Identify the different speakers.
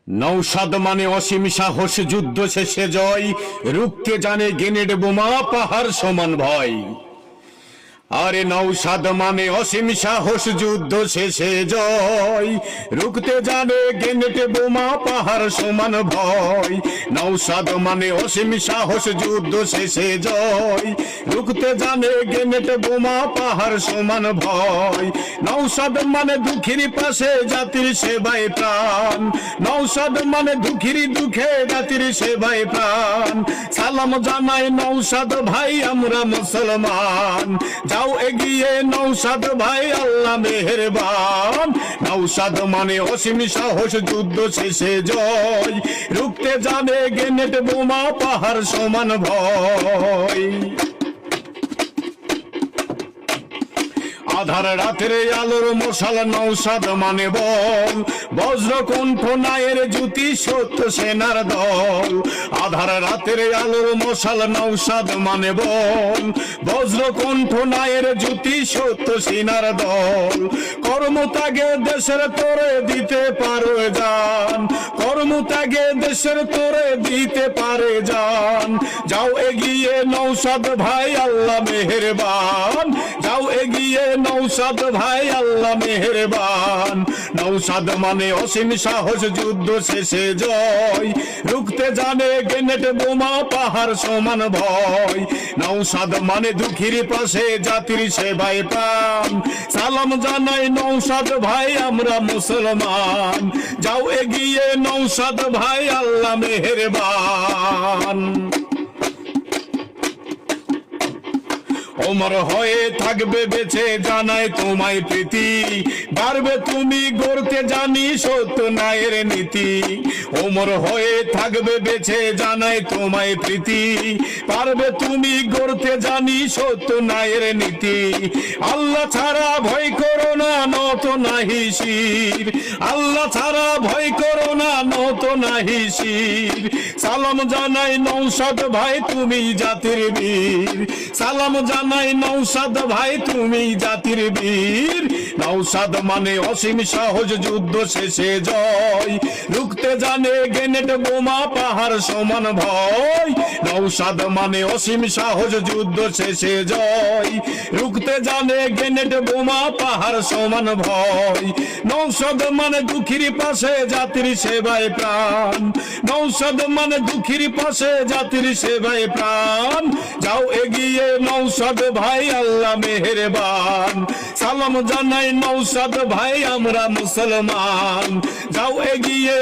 Speaker 1: নৌসাদ মানে অসীম সাহস, যুদ্ধ শেষে জয়, রুখতে জানে গ্রেনেড বোমা, পাহাড় সমান ভয়। আরে নৌসাদ মানে অসীম সাহস, যুদ্ধ শেষে জয়, রুখতে জানে গ্রেনেড বোমা, পাহাড় সমান ভয়। নৌসাদ মানে অসীম সাহস, যুদ্ধ শেষে জয়, রুখতে জানে গ্রেনেড বোমা, পাহাড় সমান ভয়। নৌসাদ মানে দুঃখীর পাশে, জাতির সেবায় প্রাণ। নৌসাদ মানে দুঃখীর দুঃখে, জাতির সেবায় প্রাণ। সালাম জানাই নৌসাদ ভাই, আমরা মুসলমান। যাও এগিয়ে নৌসাদ ভাই, আল্লাহ মেহেরবান। নৌসাদ মানে অসীম সাহস, যুদ্ধ শেষে জয়, রুখতে জানে গ্রেনেড বোমা, পাহাড় সমান ভয়। আধার রাতের আলোর মশাল, নৌসাদ মানে বল, বজ্রকণ্ঠ নায়ের জ্যোতি, সত্য সেনার দল। আধার রাতের আলোর মশাল, নৌসাদ মানে বল, বজ্রকণ্ঠ নায়ের জ্যোতি, সত্য সেনার দল। কর্মত্যাগে দেশের তোরে দিতে পারো জান, কর্মত্যাগে দেশের তোরে দিতে পারে জান। যাও এগিয়ে নৌসাদ ভাই, আল্লাহ মেহেরবান। যাও এগিয়ে নৌসাদ ভাই, আল্লাহ মেহেরবান। নৌসাদ মানে অসীম সাহস, যুদ্ধ শেষে জয়, রুখতে জানে গ্রেনেড বোমা, পাহাড় সমান ভয়। নৌসাদ মানে দুঃখীর পাশে, জাতির সেবায় প্রাণ। সালাম জানাই নৌসাদ ভাই, আমরা মুসলমান। যাও এগিয়ে নৌসাদ ভাই, আল্লাহ মেহেরবান। ওমর হয়ে থাকবে বেঁচে, জানাই তোমায় প্রীতি, পারবে তুমি গড়তে জানি সত্য ন্যায়ের নীতি। ওমর হয়ে থাকবে বেঁচে, জানাই তোমায় প্রীতি, পারবে তুমি গড়তে জানি সত্য ন্যায়ের নীতি। আল্লাহ ছাড়া ভয় করো না, নত নাহি শির। আল্লাহ ছাড়া ভয় করো না, নত নাহি শির। সালাম জানাই নৌসাদ ভাই, তুমি জাতির বীর। সালাম জানাই নৌসাদ ভাই, তুমি জাতির বীর। নৌসাদ মানে অসীম সাহস, যুদ্ধ শেষে জয়, রুখতে জানে গ্রেনেড বোমা, পাহাড় সমান ভয়। নৌসাদ মানে অসীম সাহস, যুদ্ধ শেষে জয়, রুখতে জানে গ্রেনেড বোমা, পাহাড় সমান ভয়। নৌসাদ মানে দুঃখীর পাশে, জাতির সেবায় প্রাণ। নৌসাদ মানে দুঃখীর পাশে, জাতির সেবায় প্রাণ। যাও এগিয়ে নৌসাদ ভাই, আল্লাহ মেহেরবান। সালাম জানাই নৌসাদ ভাই, আমরা মুসলমান। যাও এগিয়ে